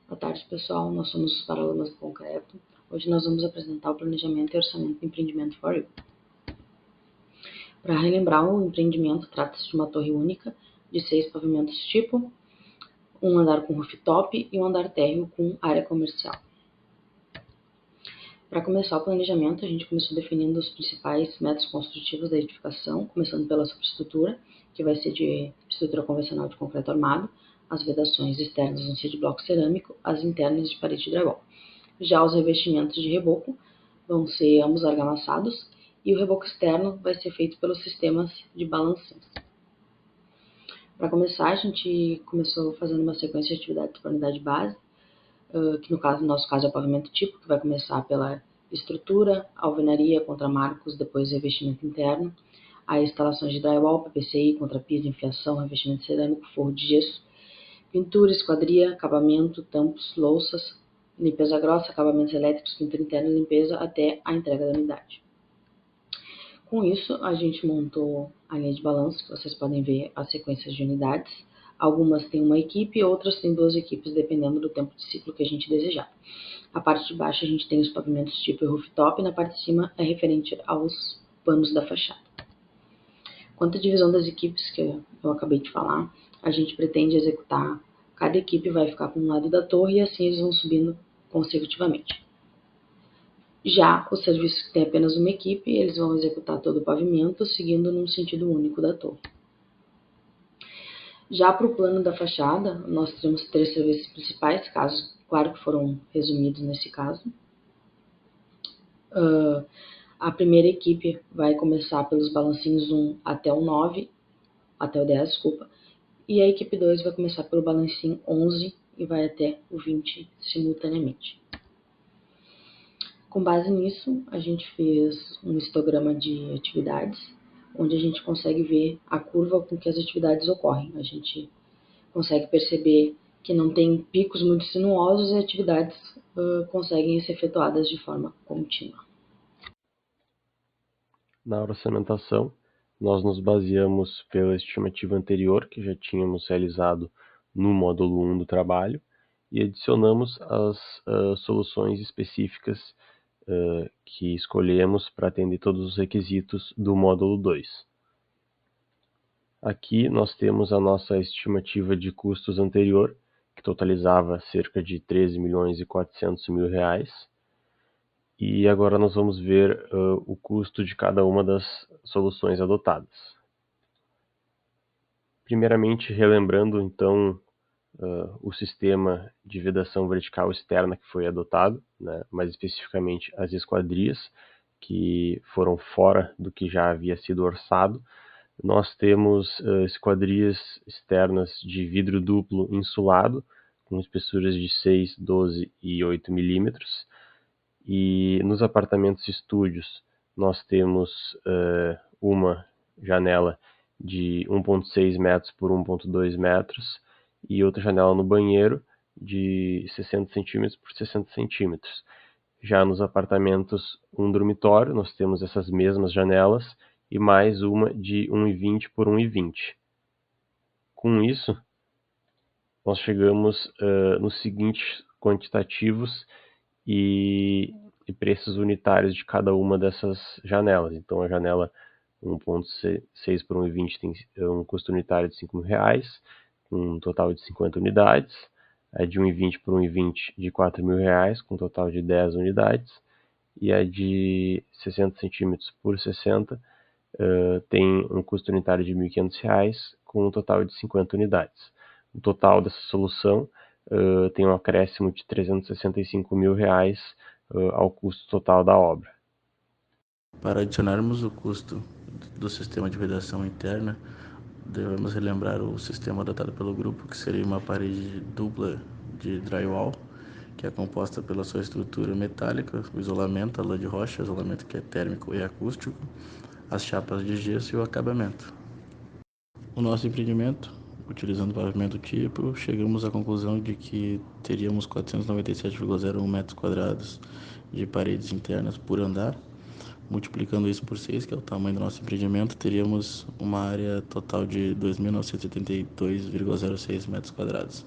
Boa tarde, pessoal. Nós somos os Paralamas do Concreto. Hoje nós vamos apresentar o planejamento e orçamento do empreendimento For You. Para relembrar, o empreendimento trata-se de uma torre única de 6 pavimentos tipo, um andar com rooftop e um andar térreo com área comercial. Para começar o planejamento, a gente começou definindo os principais métodos construtivos da edificação, começando pela superestrutura, que vai ser de estrutura convencional de concreto armado, as vedações externas vão ser de bloco cerâmico, as internas de parede de drywall. Já os revestimentos de reboco vão ser ambos argamassados e o reboco externo vai ser feito pelos sistemas de balancins. Para começar, a gente começou fazendo uma sequência de atividades para a unidade base, que no nosso caso é o pavimento tipo, que vai começar pela estrutura, alvenaria, contramarcos, depois revestimento interno, aí instalações de drywall, PPCI, contrapiso, enfiação, revestimento cerâmico, forro de gesso, pintura, esquadria, acabamento, tampos, louças, limpeza grossa, acabamentos elétricos, pintura interna e limpeza até a entrega da unidade. Com isso, a gente montou a linha de balanço, que vocês podem ver as sequências de unidades. Algumas têm uma equipe, outras têm 2 equipes, dependendo do tempo de ciclo que a gente desejar. A parte de baixo a gente tem os pavimentos tipo e rooftop, e na parte de cima é referente aos panos da fachada. Quanto à divisão das equipes, que eu acabei de falar, a gente pretende executar, cada equipe vai ficar com um lado da torre e assim eles vão subindo consecutivamente. Já os serviços que têm apenas uma equipe, eles vão executar todo o pavimento, seguindo num sentido único da torre. Já para o plano da fachada, nós temos 3 serviços principais, casos, claro que foram resumidos nesse caso. A primeira equipe vai começar pelos balancinhos 1 até o 9, até o 10, desculpa, e a equipe 2 vai começar pelo balancinho 11 e vai até o 20 simultaneamente. Com base nisso, a gente fez um histograma de atividades, onde a gente consegue ver a curva com que as atividades ocorrem. A gente consegue perceber que não tem picos muito sinuosos e atividades conseguem ser efetuadas de forma contínua. Na orçamentação, nós nos baseamos pela estimativa anterior, que já tínhamos realizado no módulo 1 do trabalho, e adicionamos as soluções específicas que escolhemos para atender todos os requisitos do módulo 2. Aqui nós temos a nossa estimativa de custos anterior, que totalizava cerca de 13 milhões e 400 mil reais. E agora nós vamos ver o custo de cada uma das soluções adotadas. Primeiramente, relembrando então o sistema de vedação vertical externa que foi adotado, né, mais especificamente as esquadrias, que foram fora do que já havia sido orçado. Nós temos esquadrias externas de vidro duplo insulado, com espessuras de 6, 12 e 8 milímetros. E nos apartamentos estúdios nós temos uma janela de 1,6 metros por 1,2 metros e outra janela no banheiro de 60 centímetros por 60 centímetros. Já nos apartamentos, um dormitório, nós temos essas mesmas janelas e mais uma de 1,20 por 1,20. Com isso, nós chegamos nos seguintes quantitativos e preços unitários de cada uma dessas janelas. Então, a janela 1,6 por 1,20 tem um custo unitário de R$5.000, com um total de 50 unidades. A de 1,20 por 1,20 de R$4.000, com um total de 10 unidades. E a de 60 centímetros por 60 tem um custo unitário de R$1.500, com um total de 50 unidades. O total dessa solução tem um acréscimo de R$365 mil ao custo total da obra. Para adicionarmos o custo do sistema de vedação interna, devemos relembrar o sistema adotado pelo grupo, que seria uma parede dupla de drywall, que é composta pela sua estrutura metálica, o isolamento, a lã de rocha, isolamento que é térmico e acústico, as chapas de gesso e o acabamento. O nosso empreendimento, utilizando o pavimento tipo, chegamos à conclusão de que teríamos 497,01 metros quadrados de paredes internas por andar. Multiplicando isso por 6, que é o tamanho do nosso empreendimento, teríamos uma área total de 2.972,06 metros quadrados.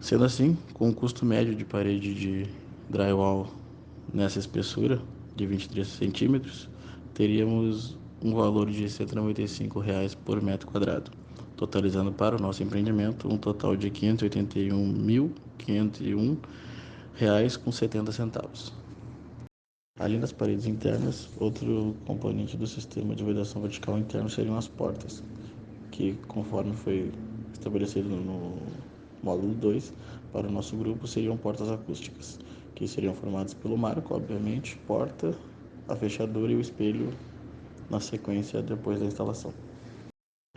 Sendo assim, com um custo médio de parede de drywall nessa espessura de 23 centímetros, teríamos um valor de R$ 195 por metro quadrado, totalizando para o nosso empreendimento um total de R$ 581.501,70. Além das paredes internas, outro componente do sistema de vedação vertical interno seriam as portas, que, conforme foi estabelecido no módulo 2, para o nosso grupo seriam portas acústicas, que seriam formadas pelo marco, obviamente, porta, a fechadura e o espelho na sequência depois da instalação.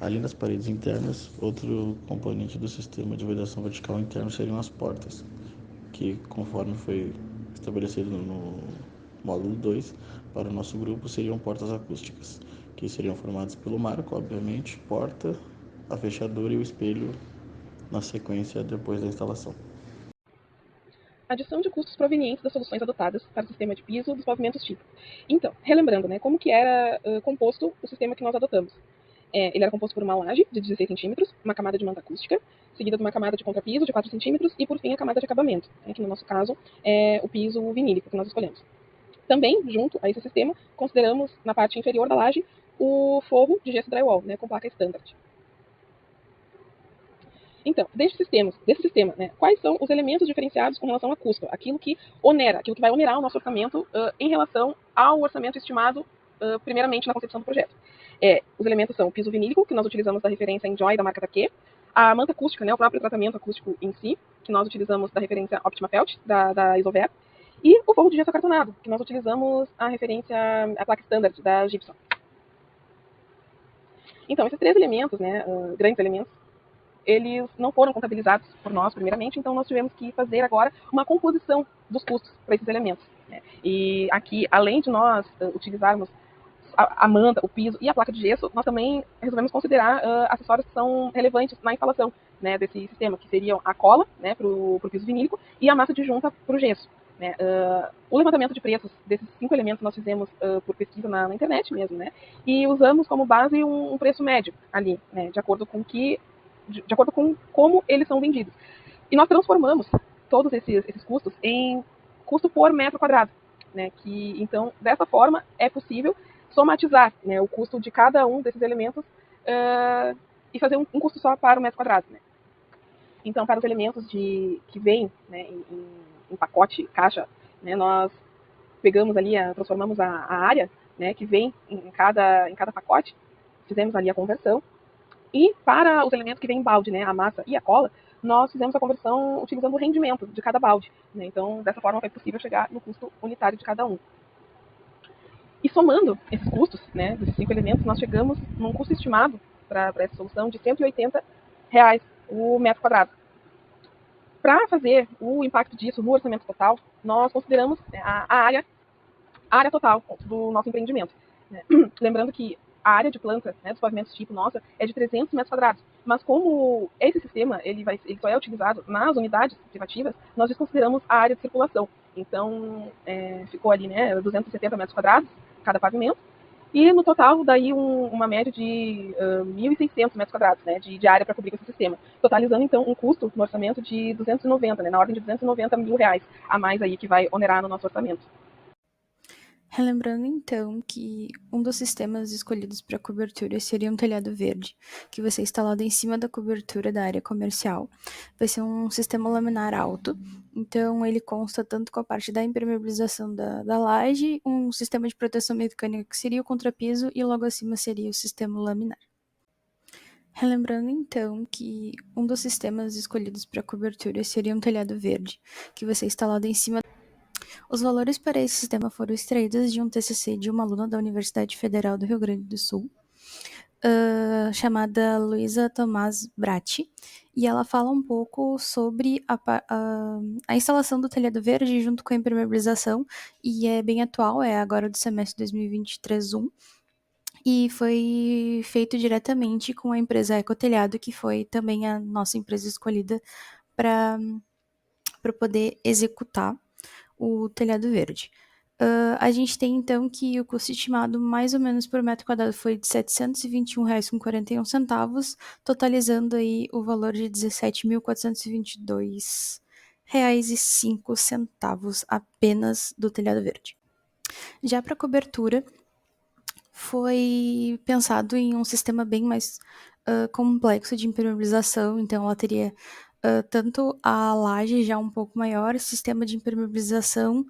Além das paredes internas, outro componente do sistema de vedação vertical interno seriam as portas, que, conforme foi estabelecido no módulo 2, para o nosso grupo seriam portas acústicas, que seriam formadas pelo marco, obviamente, porta, a fechadura e o espelho na sequência depois da instalação. Adição de custos provenientes das soluções adotadas para o sistema de piso dos pavimentos tipo. Então, relembrando, né, como que era composto o sistema que nós adotamos. Ele era composto por uma laje de 16 centímetros, uma camada de manta acústica, seguida de uma camada de contrapiso de 4 centímetros e, por fim, a camada de acabamento, que no nosso caso é o piso vinílico que nós escolhemos. Também, junto a esse sistema, consideramos na parte inferior da laje o forro de gesso drywall, né, com placa standard. Então, desse sistema, né, quais são os elementos diferenciados com relação a custo? Aquilo que vai onerar o nosso orçamento em relação ao orçamento estimado primeiramente na concepção do projeto. Os elementos são o piso vinílico, que nós utilizamos da referência Enjoy da marca Takê, a manta acústica, né, o próprio tratamento acústico em si, que nós utilizamos da referência Optima Felt, da Isover, e o forro de gesso acartonado, que nós utilizamos a referência, a placa standard da Gibson. Então, esses três elementos, né, grandes elementos, eles não foram contabilizados por nós, primeiramente, então nós tivemos que fazer agora uma composição dos custos para esses elementos, né? E aqui, além de nós utilizarmos a manta, o piso e a placa de gesso, nós também resolvemos considerar acessórios que são relevantes na instalação, né, desse sistema, que seriam a cola, né, para o piso vinílico e a massa de junta para o gesso. Né? O levantamento de preços desses 5 elementos nós fizemos por pesquisa na internet mesmo, né? E usamos como base um preço médio ali, né, de acordo com como eles são vendidos. E nós transformamos todos esses custos em custo por metro quadrado, né? Então, dessa forma, é possível somatizar, né, o custo de cada um desses elementos e fazer um custo só para o metro quadrado. Né? Então, para os elementos que vêm, né, em pacote, caixa, né, nós pegamos ali, transformamos a área, né, que vem em cada pacote, fizemos ali a conversão. E para os elementos que vêm em balde, né, a massa e a cola, nós fizemos a conversão utilizando o rendimento de cada balde. Né? Então, dessa forma, foi possível chegar no custo unitário de cada um. E somando esses custos, né, desses 5 elementos, nós chegamos num custo estimado para essa solução de R$ 180 o metro quadrado. Para fazer o impacto disso no orçamento total, nós consideramos a área total do nosso empreendimento. Né? Lembrando que a área de planta, né, dos pavimentos tipo nossa é de 300 metros quadrados. Mas como esse sistema ele só é utilizado nas unidades privativas, nós desconsideramos a área de circulação. Então, ficou ali, né, 270 metros quadrados cada pavimento. E no total, daí uma média de 1.600 metros quadrados, né, de área para cobrir esse sistema. Totalizando, então, um custo no orçamento de 290, né, na ordem de R$ 290 mil a mais aí que vai onerar no nosso orçamento. Relembrando então que um dos sistemas escolhidos para cobertura seria um telhado verde, que vai ser instalado em cima da cobertura da área comercial. Vai ser um sistema laminar alto, então ele consta tanto com a parte da impermeabilização da laje, um sistema de proteção mecânica que seria o contrapiso e logo acima seria o sistema laminar. Relembrando então que um dos sistemas escolhidos para cobertura seria um telhado verde, que vai ser instalado em cima. Os valores para esse sistema foram extraídos de um TCC de uma aluna da Universidade Federal do Rio Grande do Sul, chamada Luísa Tomás Bratti, e ela fala um pouco sobre a instalação do telhado verde junto com a impermeabilização, e é bem atual, é agora do semestre 2023-1, e foi feito diretamente com a empresa Ecotelhado, que foi também a nossa empresa escolhida para poder executar o telhado verde. A gente tem, então, que o custo estimado mais ou menos por metro quadrado foi de R$ 721,41, totalizando aí o valor de R$ 17.422,05 apenas do telhado verde. Já para a cobertura, foi pensado em um sistema bem mais complexo de impermeabilização, então ela teria tanto a laje já um pouco maior, sistema de impermeabilização,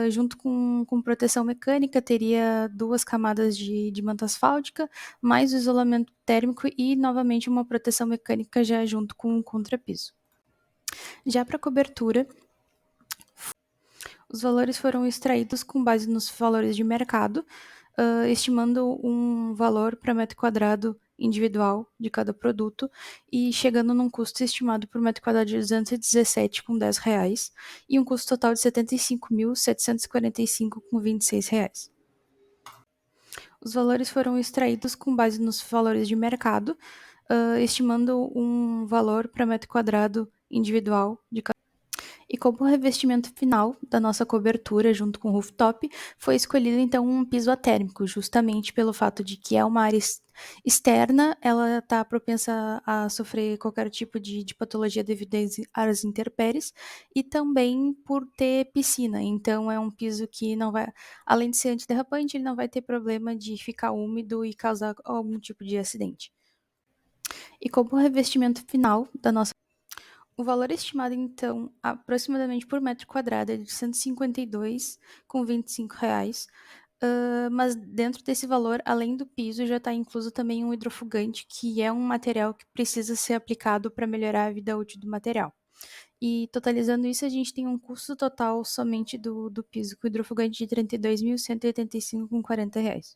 junto com proteção mecânica, teria 2 camadas de manta asfáltica, mais o isolamento térmico e, novamente, uma proteção mecânica já junto com o contrapiso. Já para a cobertura, os valores foram extraídos com base nos valores de mercado, estimando um valor para metro quadrado individual de cada produto e chegando num custo estimado por metro quadrado de R$ 217,10 e um custo total de R$ 75.745,26. Os valores foram extraídos com base nos valores de mercado, estimando um valor para metro quadrado individual de cada. E como revestimento final da nossa cobertura, junto com o rooftop, foi escolhido então um piso atérmico, justamente pelo fato de que é uma área externa, ela está propensa a sofrer qualquer tipo de patologia devido às intempéries, e também por ter piscina. Então é um piso que não vai, além de ser antiderrapante, ele não vai ter problema de ficar úmido e causar algum tipo de acidente. E como revestimento final da nossa. O valor estimado, então, aproximadamente por metro quadrado é de R$ 152,25, mas dentro desse valor, além do piso, já está incluso também um hidrofugante, que é um material que precisa ser aplicado para melhorar a vida útil do material. E totalizando isso, a gente tem um custo total somente do piso com hidrofugante de R$ 32.185,40.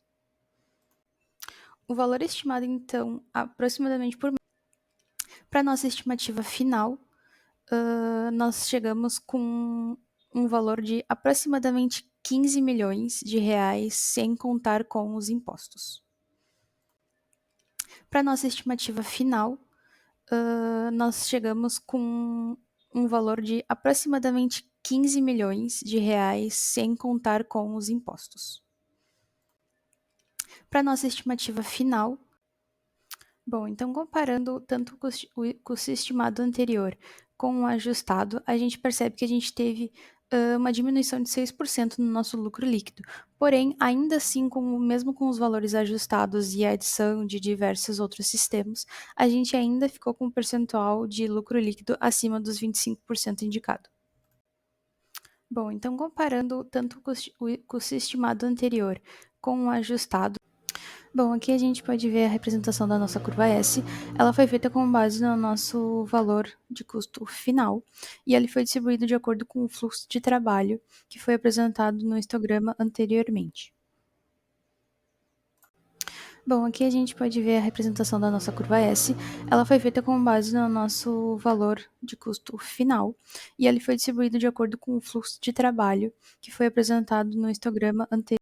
O valor estimado, então, aproximadamente por. Para nossa estimativa final, nós chegamos com um valor de aproximadamente R$ 15 milhões, sem contar com os impostos. Para nossa estimativa final, nós chegamos com um valor de aproximadamente R$ 15 milhões, sem contar com os impostos. Para nossa estimativa final, bom, então comparando tanto o custo estimado anterior com o ajustado, a gente percebe que a gente teve uma diminuição de 6% no nosso lucro líquido. Porém, ainda assim, mesmo com os valores ajustados e a adição de diversos outros sistemas, a gente ainda ficou com um percentual de lucro líquido acima dos 25% indicado. Bom, então comparando tanto o custo estimado anterior com o ajustado, bom, aqui a gente pode ver a representação da nossa curva S. Ela foi feita com base no nosso valor de custo final e ele foi distribuído de acordo com o fluxo de trabalho que foi apresentado no histograma anteriormente. Bom, aqui a gente pode ver a representação da nossa curva S. Ela foi feita com base no nosso valor de custo final e ele foi distribuído de acordo com o fluxo de trabalho que foi apresentado no histograma anteriormente.